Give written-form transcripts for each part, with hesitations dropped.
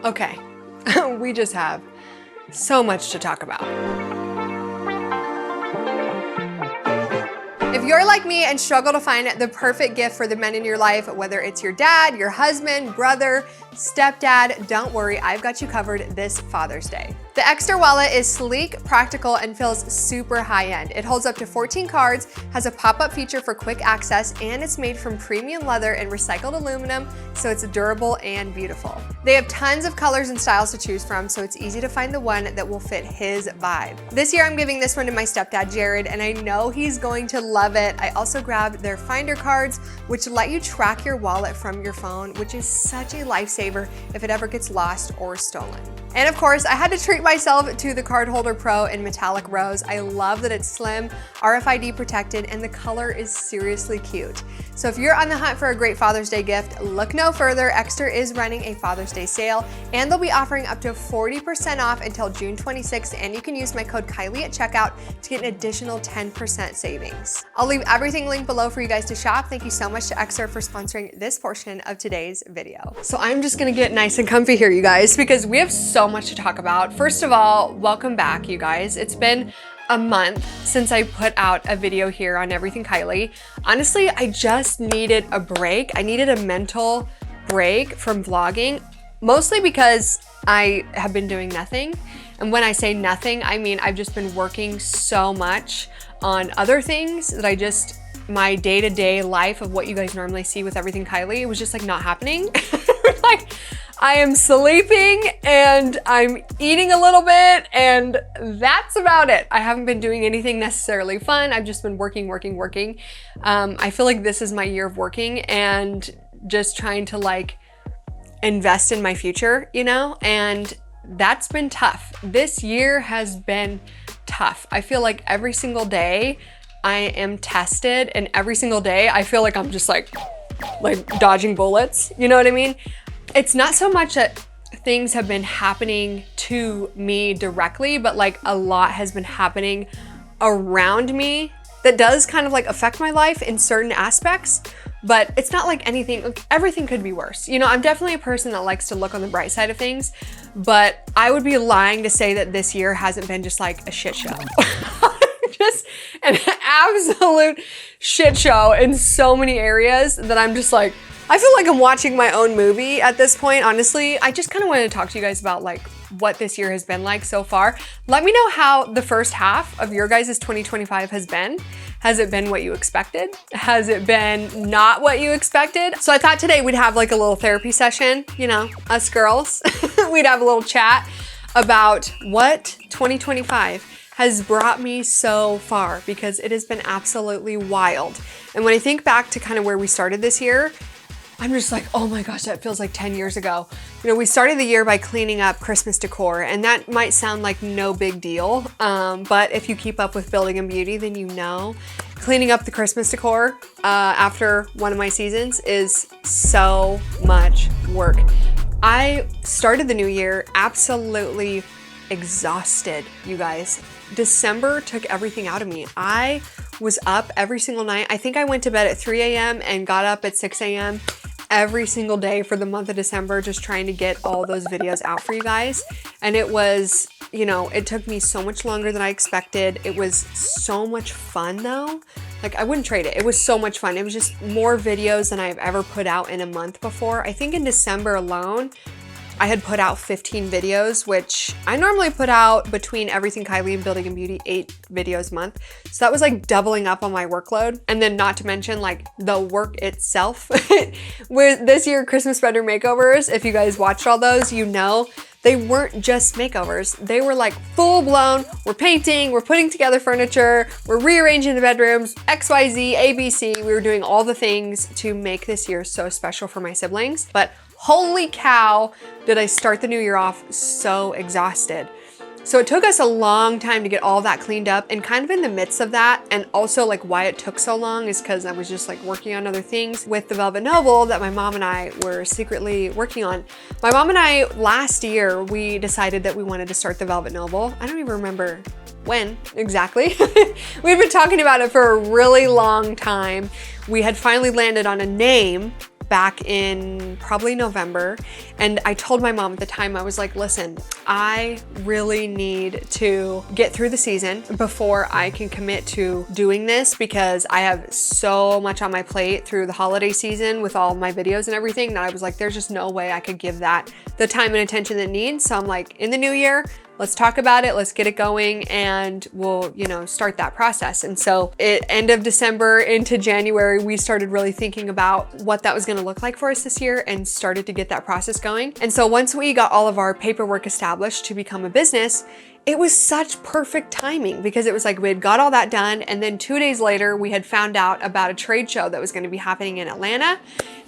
Okay, we just have so much to talk about. If you're like me and struggle to find the perfect gift for the men in your life, whether it's your dad, your husband, brother, stepdad, don't worry, I've got you covered this Father's Day. The Extra wallet is sleek, practical, and feels super high-end. It holds up to 14 cards, has a pop-up feature for quick access, and it's made from premium leather and recycled aluminum, so it's durable and beautiful. They have tons of colors and styles to choose from, so it's easy to find the one that will fit his vibe. This year, I'm giving this one to my stepdad, Jared, and I know he's going to love it. I also grabbed their Finder cards, which let you track your wallet from your phone, which is such a lifesaver if it ever gets lost or stolen. And of course, I had to treat myself to the Card Holder Pro in metallic rose. I love that it's slim, RFID protected, and the color is seriously cute. So if you're on the hunt for a great Father's Day gift, look no further. Extra is running a Father's Day sale, and they'll be offering up to 40% off until June 26th, and you can use my code Kylie at checkout to get an additional 10% savings. I'll leave everything linked below for you guys to shop. Thank you so much to Extra for sponsoring this portion of today's video. So I'm just gonna get nice and comfy here, you guys, because we have so much to talk about. First of all, welcome back, you guys. It's been a month since I put out a video here on Everything Kylie. Honestly, I just needed a break. I needed a mental break from vlogging, mostly because I have been doing nothing. And when I say nothing, I mean I've just been working so much on other things that my day-to-day life of what you guys normally see with Everything Kylie, it was just like not happening. Like, I am sleeping and I'm eating a little bit, and that's about it. I haven't been doing anything necessarily fun. I've just been working. I feel like this is my year of working and just trying to like invest in my future, you know? And that's been tough. This year has been tough. I feel like every single day I am tested, and every single day I feel like I'm just like dodging bullets. You know what I mean? It's not so much that things have been happening to me directly, but like a lot has been happening around me that does kind of like affect my life in certain aspects, but it's not like everything could be worse. You know, I'm definitely a person that likes to look on the bright side of things, but I would be lying to say that this year hasn't been just like a shit show. Just an absolute shit show in so many areas that I'm just like, I feel like I'm watching my own movie at this point, honestly. I just kind of wanted to talk to you guys about like what this year has been like so far. Let me know how the first half of your guys' 2025 has been. Has it been what you expected? Has it been not what you expected? So I thought today we'd have like a little therapy session, you know, us girls. We'd have a little chat about what 2025 has brought me so far, because it has been absolutely wild. And when I think back to kind of where we started this year, I'm just like, oh my gosh, that feels like 10 years ago. You know, we started the year by cleaning up Christmas decor, and that might sound like no big deal, but if you keep up with building and beauty, then you know cleaning up the Christmas decor after one of my seasons is so much work. I started the new year absolutely exhausted, you guys. December took everything out of me. I was up every single night. I think I went to bed at 3 a.m. and got up at 6 a.m. every single day for the month of December, just trying to get all those videos out for you guys. And it was, you know, it took me so much longer than I expected. It was so much fun though. Like, I wouldn't trade it. It was so much fun. It was just more videos than I've ever put out in a month before. I think in December alone, I had put out 15 videos, which I normally put out between Everything Kylie and Building and Beauty 8 videos a month. So that was like doubling up on my workload. And then not to mention like the work itself. With this year, Christmas sweater makeovers, if you guys watched all those, you know, they weren't just makeovers. They were like full blown, we're painting, we're putting together furniture, we're rearranging the bedrooms, XYZ, ABC. We were doing all the things to make this year so special for my siblings. But holy cow, did I start the new year off so exhausted. So it took us a long time to get all that cleaned up, and kind of in the midst of that, and also like why it took so long is because I was just like working on other things with the Velvet Noble that my mom and I were secretly working on. My mom and I, last year, we decided that we wanted to start the Velvet Noble. I don't even remember when exactly. We'd been talking about it for a really long time. We had finally landed on a name, back in probably November, and I told my mom at the time, I was like, listen, I really need to get through the season before I can commit to doing this, because I have so much on my plate through the holiday season with all my videos and everything that I was like, there's just no way I could give that the time and attention that it needs. So I'm like, in the new year, let's talk about it, let's get it going, and we'll, you know, start that process. And so at end of December into January, we started really thinking about what that was gonna look like for us this year and started to get that process going. And so once we got all of our paperwork established to become a business, it was such perfect timing, because it was like we had got all that done, and then 2 days later we had found out about a trade show that was going to be happening in Atlanta,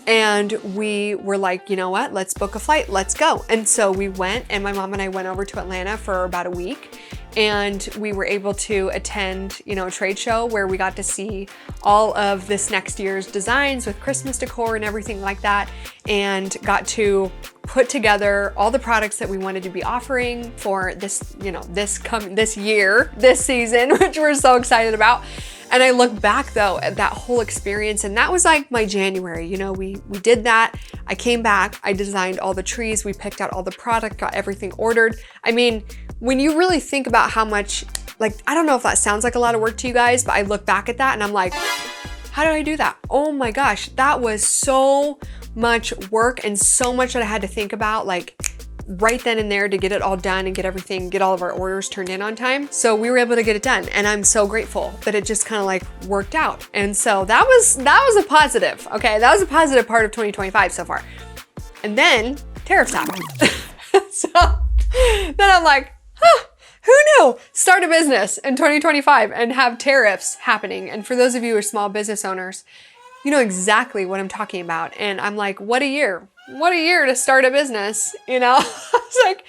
and we were like, you know what, let's book a flight, let's go. And so we went, and my mom and I went over to Atlanta for about a week, and we were able to attend, you know, a trade show where we got to see all of this next year's designs with Christmas decor and everything like that, and got to put together all the products that we wanted to be offering for this, you know, this year, this season, which we're so excited about. And I look back though at that whole experience, and that was like my January, you know, we did that. I came back, I designed all the trees, we picked out all the product, got everything ordered. I mean, when you really think about how much, like, I don't know if that sounds like a lot of work to you guys, but I look back at that and I'm like, how did I do that? Oh my gosh, that was so much work and so much that I had to think about, like right then and there, to get it all done and get all of our orders turned in on time. So we were able to get it done, and I'm so grateful that it just kind of like worked out. And so that was a positive. Okay, that was a positive part of 2025 so far. And then tariffs happened. So then I'm like, huh, who knew? Start a business in 2025 and have tariffs happening. And for those of you who are small business owners, you know exactly what I'm talking about. And I'm like, what a year. What a year to start a business, you know? I was like,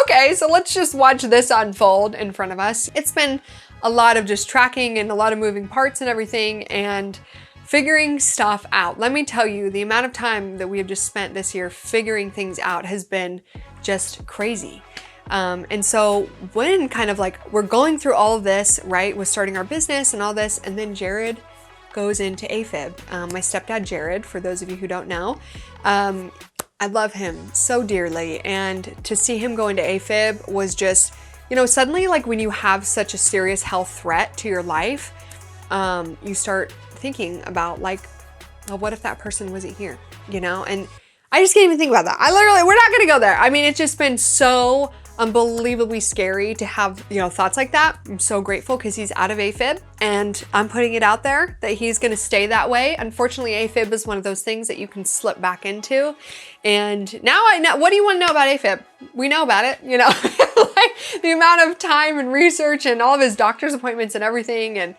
okay, so let's just watch this unfold in front of us. It's been a lot of just tracking and a lot of moving parts and everything and figuring stuff out. Let me tell you, the amount of time that we have just spent this year figuring things out has been just crazy. And so when kind of like we're going through all of this, right, with starting our business and all this, and then Jared goes into AFib. My stepdad, Jared, for those of you who don't know, I love him so dearly. And to see him go into AFib was just, you know, suddenly like when you have such a serious health threat to your life, you start thinking about like, well, what if that person wasn't here, you know? And I just can't even think about that. We're not gonna go there. I mean, it's just been so unbelievably scary to have, you know, thoughts like that. I'm so grateful because he's out of AFib, and I'm putting it out there that he's gonna stay that way. Unfortunately, AFib is one of those things that you can slip back into. And now I know, what do you wanna know about AFib? We know about it, you know, like the amount of time and research and all of his doctor's appointments and everything, and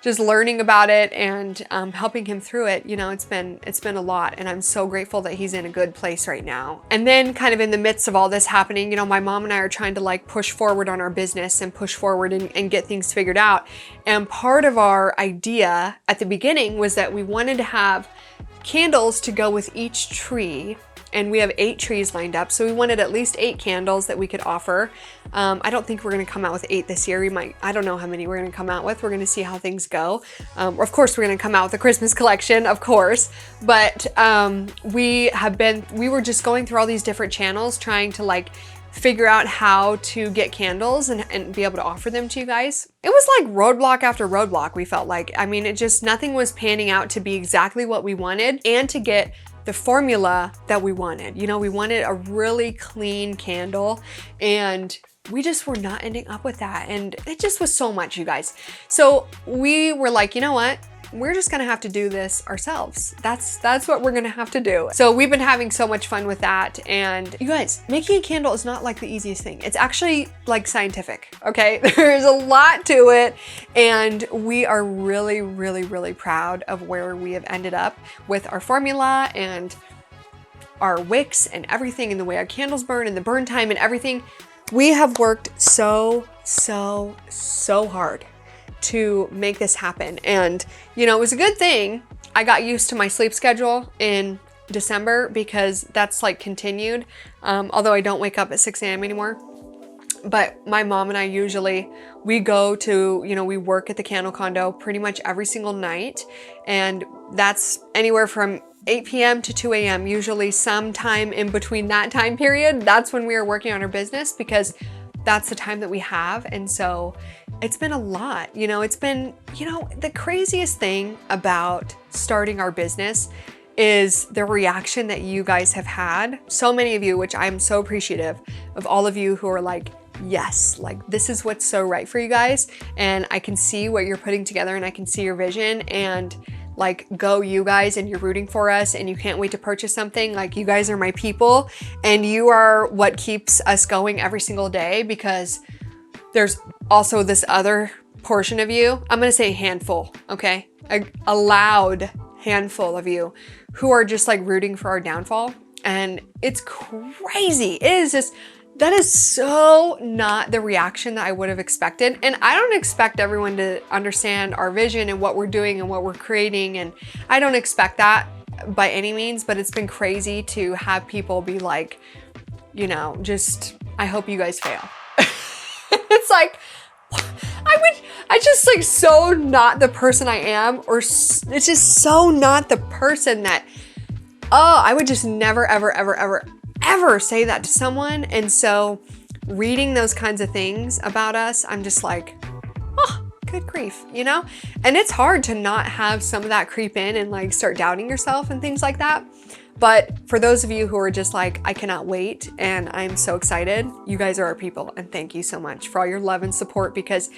just learning about it and helping him through it, you know, it's been a lot, and I'm so grateful that he's in a good place right now. And then kind of in the midst of all this happening, you know, my mom and I are trying to like push forward on our business and push forward and get things figured out. And part of our idea at the beginning was that we wanted to have candles to go with each tree. And we have 8 trees lined up. So we wanted at least 8 candles that we could offer. I don't think we're gonna come out with 8 this year. I don't know how many we're gonna come out with. We're gonna see how things go. Of course, we're gonna come out with a Christmas collection, of course. But we were just going through all these different channels trying to like figure out how to get candles and be able to offer them to you guys. It was like roadblock after roadblock, we felt like. I mean, nothing was panning out to be exactly what we wanted and to get the formula that we wanted. You know, we wanted a really clean candle, and we just were not ending up with that. And it just was so much, you guys. So we were like, you know what? We're just gonna have to do this ourselves. That's what we're gonna have to do. So we've been having so much fun with that. And you guys, making a candle is not like the easiest thing. It's actually like scientific, okay? There's a lot to it. And we are really, really, really proud of where we have ended up with our formula and our wicks and everything, and the way our candles burn and the burn time and everything. We have worked so hard to make this happen. And you know, it was a good thing I got used to my sleep schedule in December, because that's like continued. Although I don't wake up at 6 a.m. anymore. But my mom and I we go to, you know, we work at the candle condo pretty much every single night. And that's anywhere from 8 p.m. to 2 a.m., usually sometime in between that time period. That's when we are working on our business because that's the time that we have. And so it's been a lot, it's been, the craziest thing about starting our business is the reaction that you guys have had. So many of you, which I'm so appreciative of all of you who are like, yes, like this is what's so right for you guys. And I can see what you're putting together and I can see your vision and like, go you guys, and you're rooting for us and you can't wait to purchase something. Like, you guys are my people and you are what keeps us going every single day, because there's also this other portion of you. I'm gonna say handful, okay? A loud handful of you who are just like rooting for our downfall. And it's crazy. It is just, that is so not the reaction that I would have expected. And I don't expect everyone to understand our vision and what we're doing and what we're creating. And I don't expect that by any means, but it's been crazy to have people be like, just, I hope you guys fail. It's like, I just like so not the person I am, or it's just so not the person that, I would just never, ever say that to someone. And so reading those kinds of things about us, I'm just like, oh, good grief, And it's hard to not have some of that creep in and like start doubting yourself and things like that. But for those of you who are just like, I cannot wait and I'm so excited, you guys are our people. And thank you so much for all your love and support, because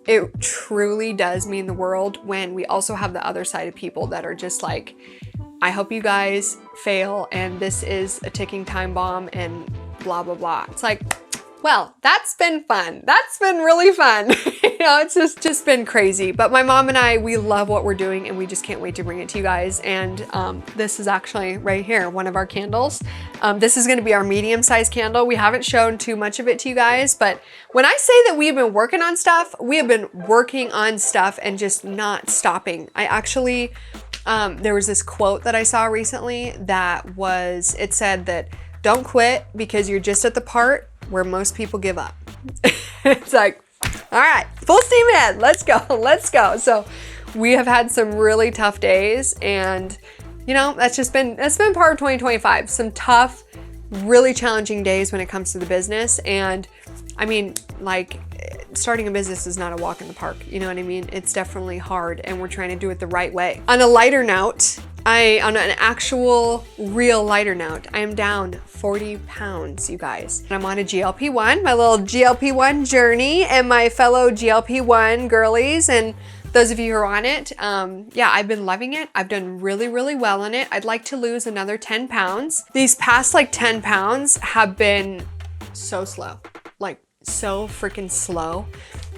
it truly does mean the world when we also have the other side of people that are just like, I hope you guys fail and this is a ticking time bomb and blah, blah, blah. It's like, well, that's been fun. That's been really fun. It's just been crazy. But my mom and I, we love what we're doing and we just can't wait to bring it to you guys. And this is actually right here, one of our candles. This is gonna be our medium-sized candle. We haven't shown too much of it to you guys, but when I say that we've been working on stuff, we have been working on stuff and just not stopping. I actually, there was this quote that I saw recently it said that don't quit because you're just at the part where most people give up. It's like, all right, full steam ahead, let's go. So we have had some really tough days, and that's been part of 2025. Some tough, really challenging days when it comes to the business. And I mean, like, starting a business is not a walk in the park, you know what I mean? It's definitely hard, and we're trying to do it the right way. On a lighter note, on an actual real lighter note, I am down 40 pounds, you guys. I'm on a GLP-1, my little GLP-1 journey, and my fellow GLP-1 girlies, and those of you who are on it, yeah, I've been loving it. I've done really, really well on it. I'd like to lose another 10 pounds. These past like 10 pounds have been so slow, like so freaking slow.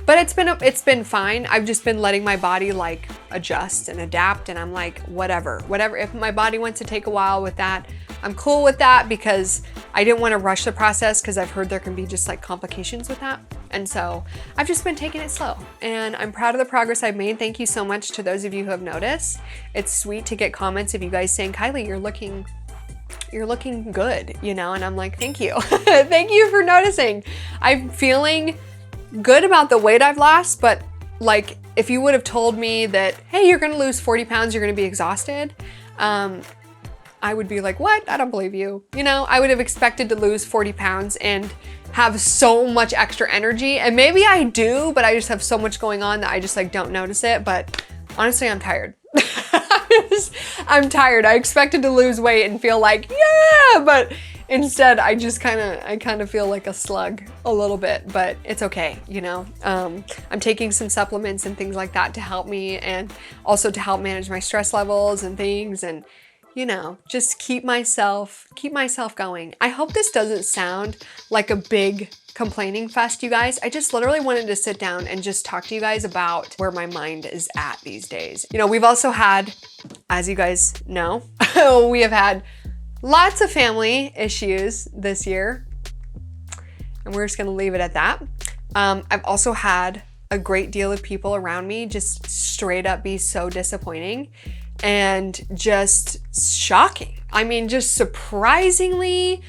But it's been fine. I've just been letting my body like adjust and adapt, and I'm like, whatever. If my body wants to take a while with that, I'm cool with that, because I didn't want to rush the process, because I've heard there can be just like complications with that. And so I've just been taking it slow, and I'm proud of the progress I've made. Thank you so much to those of you who have noticed. It's sweet to get comments of you guys saying, Kylie, you're looking good, and I'm like, thank you. Thank you for noticing. I'm feeling good about the weight I've lost, but like, if you would have told me that, hey, you're gonna lose 40 pounds, you're gonna be exhausted, I would be like, what? I don't believe you. I would have expected to lose 40 pounds and have so much extra energy, and maybe I do, but I just have so much going on that I just like don't notice it. But honestly, I'm tired. I'm tired. I expected to lose weight and feel like, yeah, but instead I just kind of feel like a slug a little bit, but it's okay. I'm taking some supplements and things like that to help me, and also to help manage my stress levels and things, and just keep myself going. I hope this doesn't sound like a big complaining fest, you guys. I just literally wanted to sit down and just talk to you guys about where my mind is at these days. We've also had, as you guys know, we have had lots of family issues this year, and we're just gonna leave it at that. I've also had a great deal of people around me just straight up be so disappointing and just shocking. I mean, just surprisingly,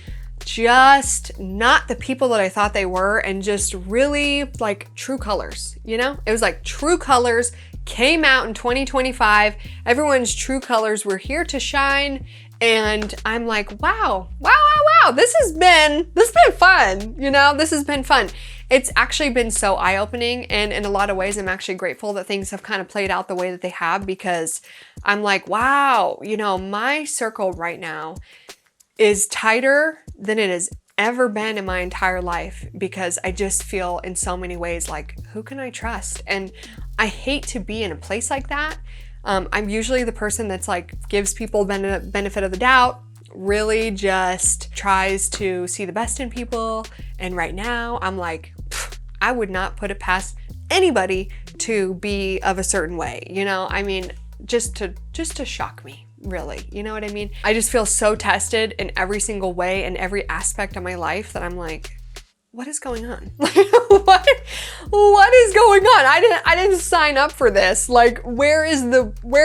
just not the people that I thought they were, and just really like true colors, It was like true colors came out in 2025. Everyone's true colors were here to shine. And I'm like, wow, this has been fun. You know, this has been fun. It's actually been so eye-opening, and in a lot of ways, I'm actually grateful that things have kind of played out the way that they have, because I'm like, wow, you know, my circle right now is tighter than it has ever been in my entire life, because I just feel in so many ways like, who can I trust? And I hate to be in a place like that. I'm usually the person that's like gives people benefit of the doubt, really just tries to see the best in people. And right now I'm like, I would not put it past anybody to be of a certain way, you know? I mean, just to shock me, really, you know what I mean? I just feel so tested in every single way, in every aspect of my life, that I'm like, what is going on? what is going on? I didn't sign up for this. Like, where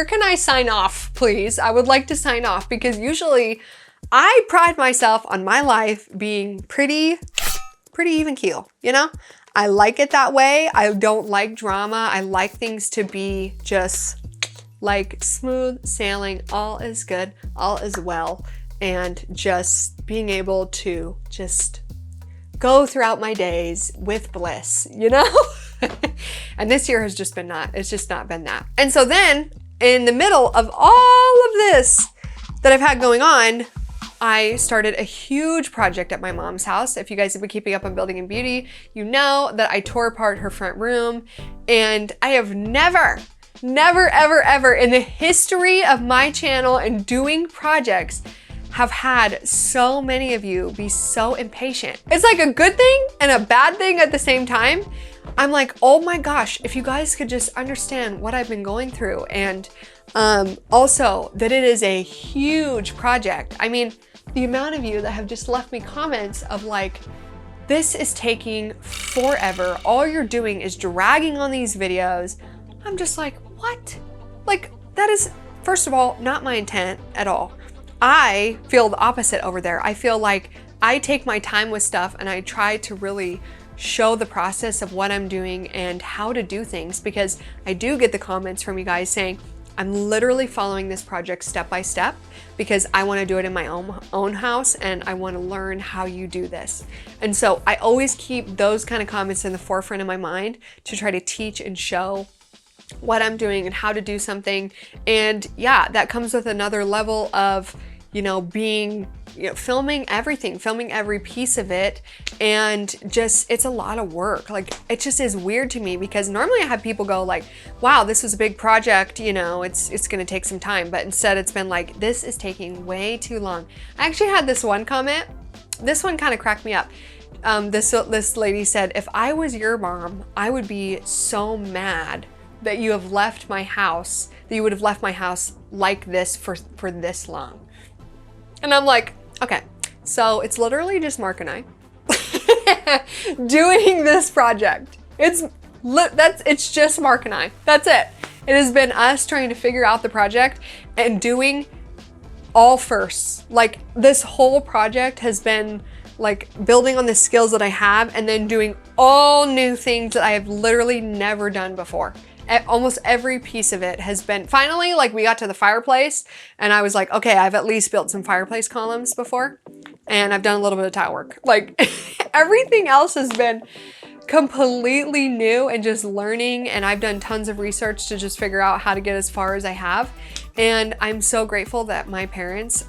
can I sign off, please? I would like to sign off, because usually I pride myself on my life being pretty even keel, you know? I like it that way. I don't like drama. I like things to be just like smooth sailing. All is good, all is well. And just being able to just go throughout my days with bliss, you know? And this year has just been it's just not been that. And so then in the middle of all of this that I've had going on, I started a huge project at my mom's house. If you guys have been keeping up on Building in Beauty, you know that I tore apart her front room, and I have never, ever in the history of my channel and doing projects have had so many of you be so impatient. It's like a good thing and a bad thing at the same time. I'm like, oh my gosh, if you guys could just understand what I've been going through, and also that it is a huge project. I mean, the amount of you that have just left me comments of like, this is taking forever. All you're doing is dragging on these videos. I'm just like, what? Like, that is, first of all, not my intent at all. I feel the opposite over there. I feel like I take my time with stuff, and I try to really show the process of what I'm doing and how to do things, because I do get the comments from you guys saying, I'm literally following this project step by step because I want to do it in my own house, and I want to learn how you do this. And so I always keep those kind of comments in the forefront of my mind to try to teach and show what I'm doing and how to do something. And yeah, that comes with another level of, you know, being, you know, filming everything, filming every piece of it. And just, it's a lot of work. Like, it just is weird to me, because normally I have people go like, wow, this was a big project, you know, it's going to take some time. But instead it's been like, this is taking way too long. I actually had this one comment. This one kind of cracked me up. This lady said, if I was your mom, I would be so mad that you have left my house, that you would have left my house like this for this long. And I'm like, okay, so it's literally just Mark and I doing this project. It's just Mark and I. That's it. It has been us trying to figure out the project and doing all firsts. Like, this whole project has been like building on the skills that I have, and then doing all new things that I have literally never done before. Almost every piece of it has been, finally, like, we got to the fireplace, and I was like, okay, I've at least built some fireplace columns before, and I've done a little bit of tile work. Like, everything else has been completely new and just learning, and I've done tons of research to just figure out how to get as far as I have. And I'm so grateful that my parents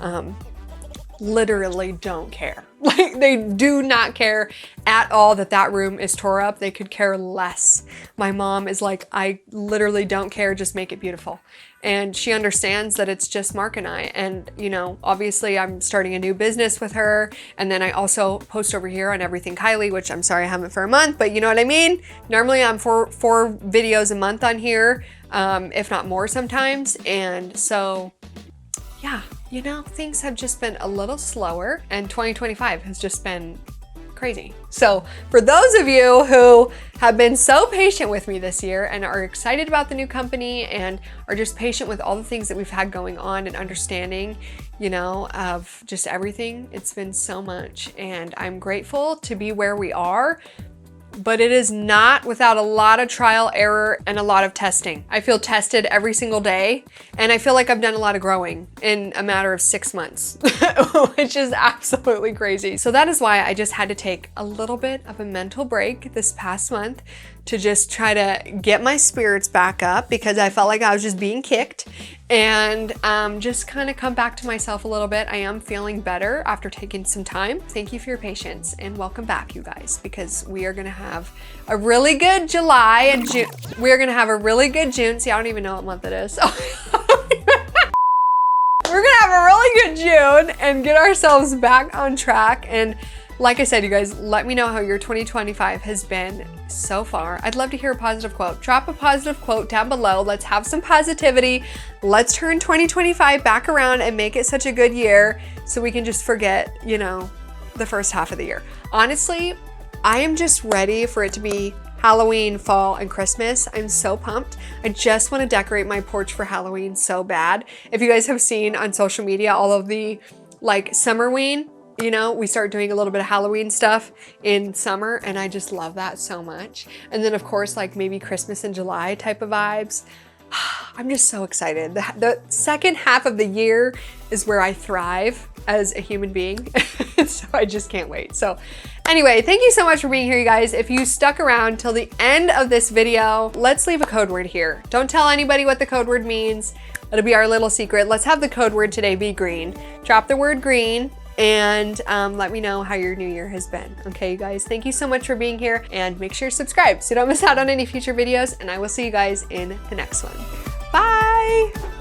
literally don't care. Like, they do not care at all that room is tore up. They could care less. My mom is like, I literally don't care, just make it beautiful. And she understands that it's just Mark and I. And, you know, obviously I'm starting a new business with her. And then I also post over here on Everything Kylie, which I'm sorry I haven't for a month, but you know what I mean? Normally I'm four videos a month on here, if not more sometimes. And so, yeah, you know, things have just been a little slower, and 2025 has just been crazy. So for those of you who have been so patient with me this year and are excited about the new company and are just patient with all the things that we've had going on and understanding, you know, of just everything, it's been so much. And I'm grateful to be where we are. but it is not without a lot of trial, error, and a lot of testing. I feel tested every single day, and I feel like I've done a lot of growing in a matter of 6 months, which is absolutely crazy. So that is why I just had to take a little bit of a mental break this past month to just try to get my spirits back up, because I felt like I was just being kicked, and just kind of come back to myself a little bit. I am feeling better after taking some time. Thank you for your patience, and welcome back, you guys, because we are gonna have a really good July and June. We're gonna have a really good June. See, I don't even know what month it is. We're gonna have a really good June and get ourselves back on track. And like I said, you guys, let me know how your 2025 has been so far. I'd love to hear a positive quote. Drop a positive quote down below. Let's have some positivity. Let's turn 2025 back around and make it such a good year so we can just forget, you know, the first half of the year. Honestly, I am just ready for it to be Halloween, fall, and Christmas. I'm so pumped. I just want to decorate my porch for Halloween so bad. If you guys have seen on social media all of the like Summerween, you know, we start doing a little bit of Halloween stuff in summer, and I just love that so much. And then of course, like maybe Christmas in July type of vibes. I'm just so excited. The second half of the year is where I thrive as a human being. So I just can't wait. So anyway, thank you so much for being here, you guys. If you stuck around till the end of this video, let's leave a code word here. Don't tell anybody what the code word means. It'll be our little secret. Let's have the code word today be green. Drop the word green and let me know how your new year has been. Okay, you guys, thank you so much for being here, and make sure to subscribe so you don't miss out on any future videos, and I will see you guys in the next one. Bye.